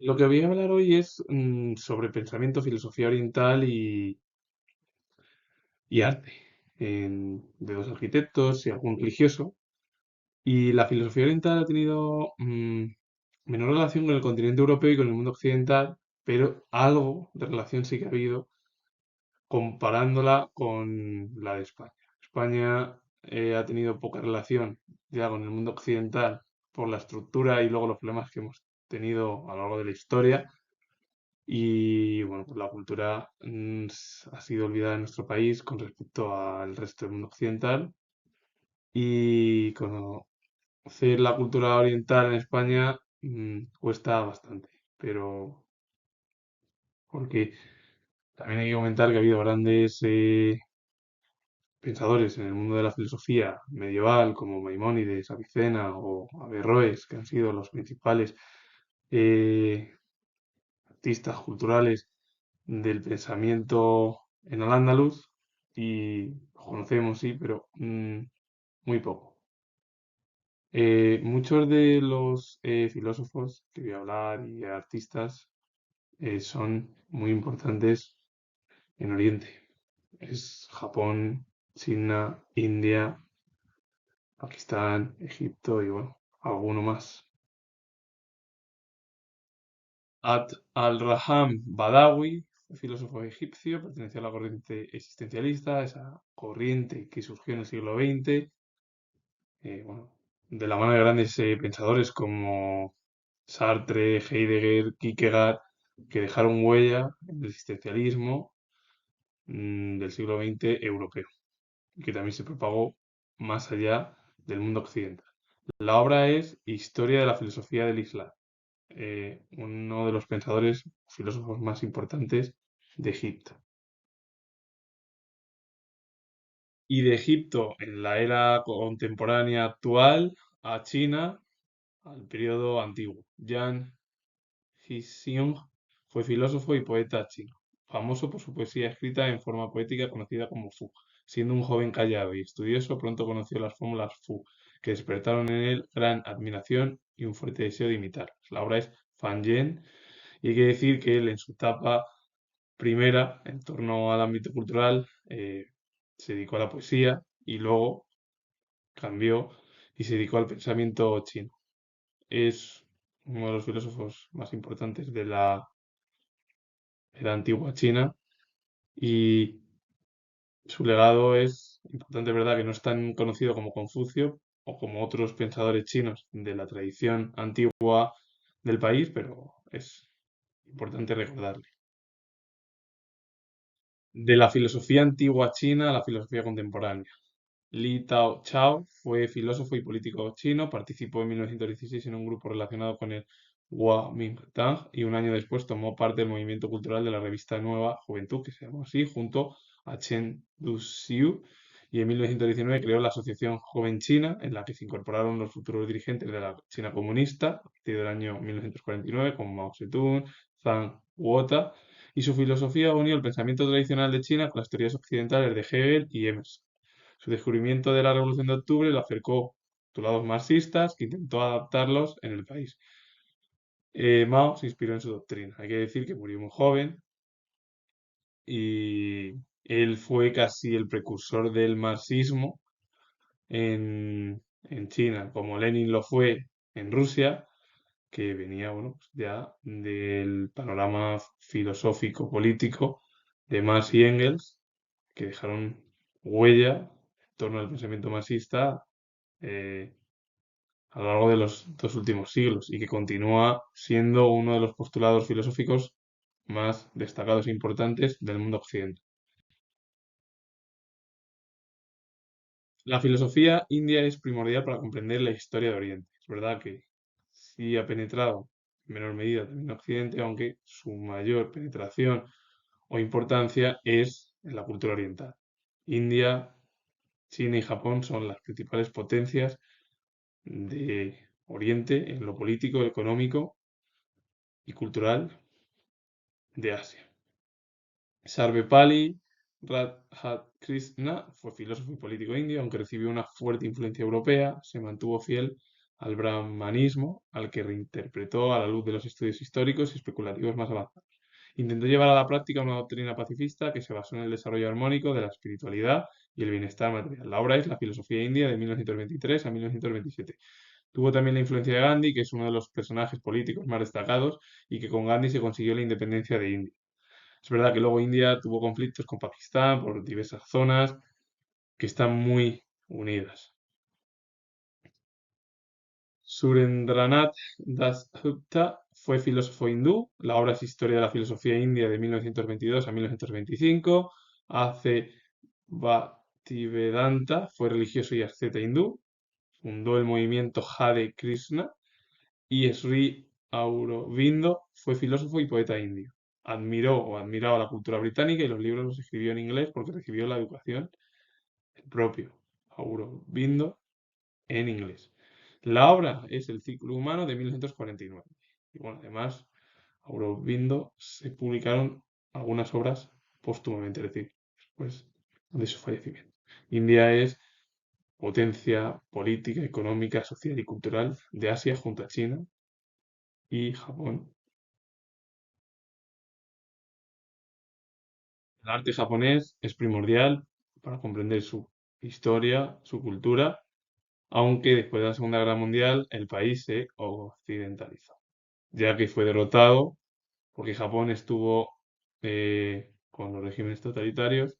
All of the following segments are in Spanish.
Lo que voy a hablar hoy es sobre pensamiento, filosofía oriental y arte, de dos arquitectos y algún religioso. Y la filosofía oriental ha tenido menor relación con el continente europeo y con el mundo occidental, pero algo de relación sí que ha habido comparándola con la de España. España ha tenido poca relación ya con el mundo occidental por la estructura y luego los problemas que hemos tenido a lo largo de la historia. Y bueno, pues la cultura ha sido olvidada en nuestro país con respecto al resto del mundo occidental. Y conocer la cultura oriental en España cuesta bastante. Pero porque también hay que comentar que ha habido grandes pensadores en el mundo de la filosofía medieval, como Maimónides, Avicena o Averroes, que han sido los principales eh, artistas culturales del pensamiento en al-Ándalus y los conocemos, sí, pero muy poco. Muchos de los filósofos que voy a hablar y artistas son muy importantes en Oriente. Es Japón, China, India, Pakistán, Egipto y bueno, alguno más. At al-Raham Badawi, filósofo egipcio, pertenecía a la corriente existencialista, esa corriente que surgió en el siglo XX, bueno, de la mano de grandes pensadores como Sartre, Heidegger, Kierkegaard, que dejaron huella en el existencialismo del siglo XX europeo y que también se propagó más allá del mundo occidental. La obra es Historia de la filosofía del Islam, uno de los pensadores filósofos más importantes de Egipto. Y de Egipto en la era contemporánea actual a China al periodo antiguo. Yang Xiong fue filósofo y poeta chino, famoso por su poesía escrita en forma poética conocida como Fu. Siendo un joven callado y estudioso, pronto conoció las fórmulas Fu, que despertaron en él gran admiración y un fuerte deseo de imitarlas. La obra es Fan Yen y hay que decir que él en su etapa primera, en torno al ámbito cultural, se dedicó a la poesía y luego cambió y se dedicó al pensamiento chino. Es uno de los filósofos más importantes de la era antigua China y su legado es importante, ¿verdad? Que no es tan conocido como Confucio o como otros pensadores chinos de la tradición antigua del país, pero es importante recordarle. De la filosofía antigua china a la filosofía contemporánea. Li Tao Chao fue filósofo y político chino, participó en 1916 en un grupo relacionado con el Kuomintang y un año después tomó parte del movimiento cultural de la revista Nueva Juventud, que se llamó así, junto a Chen Duxiu, y en 1919 creó la Asociación Joven China, en la que se incorporaron los futuros dirigentes de la China comunista a partir del año 1949, como Mao Zedong, Zhang Guota, y su filosofía unió el pensamiento tradicional de China con las teorías occidentales de Hegel y Emerson. Su descubrimiento de la Revolución de Octubre lo acercó a postulados marxistas que intentó adaptarlos en el país. Mao se inspiró en su doctrina. Hay que decir que murió muy joven y él fue casi el precursor del marxismo en China, como Lenin lo fue en Rusia, que venía, bueno, pues ya del panorama filosófico político de Marx y Engels, que dejaron huella en torno al pensamiento marxista eh, a lo largo de los dos últimos siglos y que continúa siendo uno de los postulados filosóficos más destacados e importantes del mundo occidental. La filosofía india es primordial para comprender la historia de Oriente. Es verdad que sí ha penetrado en menor medida también en Occidente, aunque su mayor penetración o importancia es en la cultura oriental. India, China y Japón son las principales potencias de Oriente en lo político, económico y cultural de Asia. Sarvepalli Radhakrishna fue filósofo y político indio, aunque recibió una fuerte influencia europea, se mantuvo fiel al brahmanismo, al que reinterpretó a la luz de los estudios históricos y especulativos más avanzados. Intentó llevar a la práctica una doctrina pacifista que se basó en el desarrollo armónico de la espiritualidad y el bienestar material. La obra es La filosofía india de 1923 a 1927. Tuvo también la influencia de Gandhi, que es uno de los personajes políticos más destacados y que con Gandhi se consiguió la independencia de India. Es verdad que luego India tuvo conflictos con Pakistán por diversas zonas que están muy unidas. Surendranath Dasgupta fue filósofo hindú. La obra es Historia de la filosofía india de 1922 a 1935. A.C. Bhaktivedanta fue religioso y asceta hindú. Fundó el movimiento Hare Krishna. Y Sri Aurobindo fue filósofo y poeta indio. Admiró o admiraba la cultura británica y los libros los escribió en inglés porque recibió la educación el propio Aurobindo en inglés. La obra es El ciclo humano de 1949. Y bueno, además, Aurobindo se publicaron algunas obras póstumamente, es decir, después de su fallecimiento. India es potencia política, económica, social y cultural de Asia junto a China y Japón. El arte japonés es primordial para comprender su historia, su cultura, aunque después de la Segunda Guerra Mundial el país se occidentalizó, ya que fue derrotado porque Japón estuvo con los regímenes totalitarios,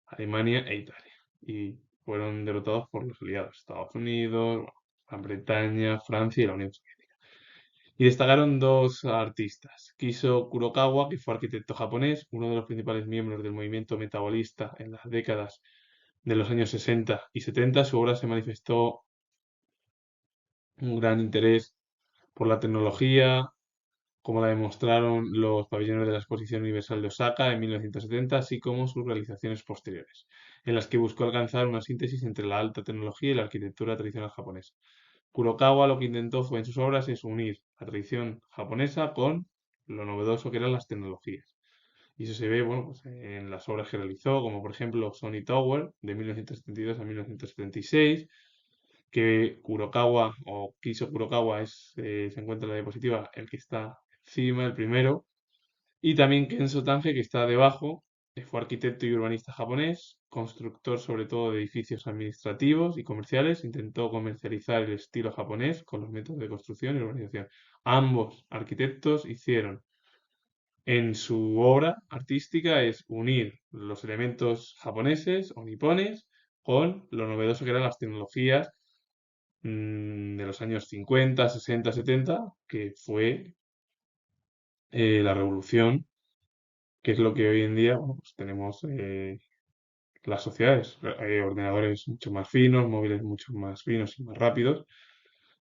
Alemania e Italia, y fueron derrotados por los aliados, Estados Unidos, bueno, Gran Bretaña, Francia y la Unión Soviética. Y destacaron dos artistas, Kiso Kurokawa, que fue arquitecto japonés, uno de los principales miembros del movimiento metabolista en las décadas de los años 60 y 70. Su obra se manifestó un gran interés por la tecnología, como la demostraron los pabellones de la Exposición Universal de Osaka en 1970, así como sus realizaciones posteriores, en las que buscó alcanzar una síntesis entre la alta tecnología y la arquitectura tradicional japonesa. Kurokawa lo que intentó fue en sus obras es unir la tradición japonesa con lo novedoso que eran las tecnologías. Y eso se ve, bueno, pues en las obras que realizó, como por ejemplo Sony Tower de 1972 a 1976, que Kurokawa o Kiso Kurokawa se encuentra en la diapositiva, el que está encima, el primero, y también Kenzo Tange, que está debajo, fue arquitecto y urbanista japonés, constructor sobre todo de edificios administrativos y comerciales, intentó comercializar el estilo japonés con los métodos de construcción y urbanización. Ambos arquitectos hicieron en su obra artística es unir los elementos japoneses o nipones con lo novedoso que eran las tecnologías de los años 50, 60, 70, que fue la revolución, que es lo que hoy en día, bueno, pues tenemos las sociedades, ordenadores mucho más finos, móviles mucho más finos y más rápidos,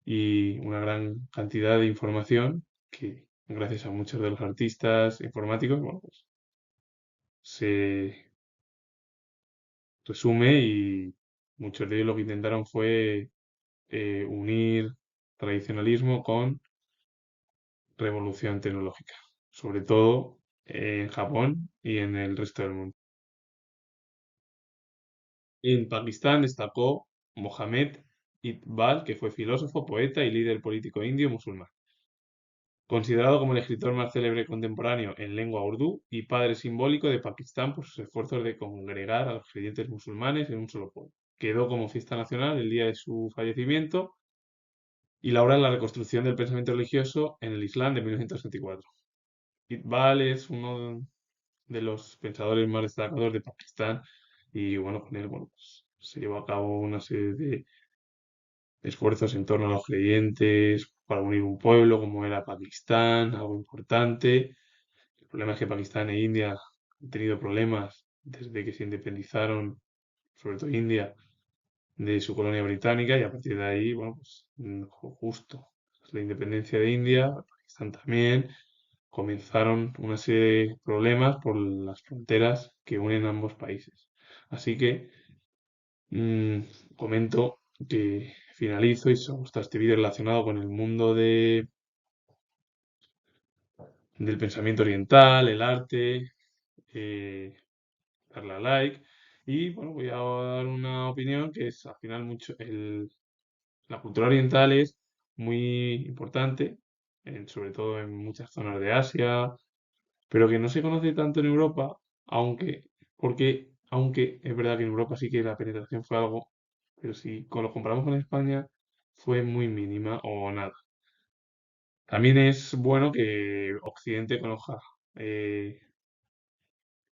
y una gran cantidad de información que, gracias a muchos de los artistas informáticos, bueno, pues se resume y muchos de ellos lo que intentaron fue unir tradicionalismo con revolución tecnológica, sobre todo en Japón y en el resto del mundo. En Pakistán destacó Mohammed Iqbal, que fue filósofo, poeta y líder político indio musulmán, considerado como el escritor más célebre contemporáneo en lengua urdú y padre simbólico de Pakistán por sus esfuerzos de congregar a los creyentes musulmanes en un solo pueblo. Quedó como fiesta nacional el día de su fallecimiento y la obra es la reconstrucción del pensamiento religioso en el Islam de 1964. Iqbal es uno de los pensadores más destacados de Pakistán y bueno, con él bueno, pues, se llevó a cabo una serie de esfuerzos en torno a los creyentes para unir un pueblo como era Pakistán, algo importante. El problema es que Pakistán e India han tenido problemas desde que se independizaron, sobre todo India, de su colonia británica y a partir de ahí, bueno, pues justo tras la independencia de India, Pakistán también, comenzaron una serie de problemas por las fronteras que unen ambos países. Así que mm, comento que finalizo y si os gusta este vídeo relacionado con el mundo del pensamiento oriental, el arte, eh, darle a like. Y bueno, voy a dar una opinión que es al final mucho la cultura oriental es muy importante, sobre todo en muchas zonas de Asia, pero que no se conoce tanto en Europa, aunque es verdad que en Europa sí que la penetración fue algo, pero si lo comparamos con España, fue muy mínima o nada. También es bueno que Occidente conozca eh,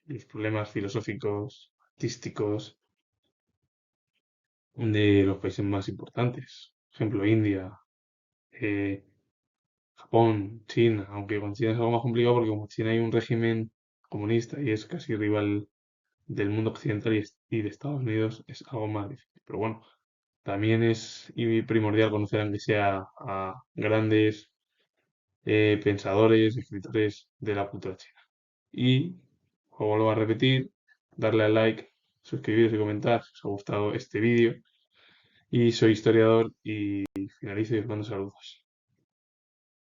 los problemas filosóficos, artísticos de los países más importantes. Por ejemplo, India, eh, Japón, China, aunque con China es algo más complicado porque como China hay un régimen comunista y es casi rival del mundo occidental y de Estados Unidos, es algo más difícil. Pero bueno, también es primordial conocer aunque sea a grandes pensadores, escritores de la cultura china. Y, como vuelvo a repetir, darle al like, suscribiros y comentar si os ha gustado este vídeo. Y soy historiador y finalizo y os mando saludos.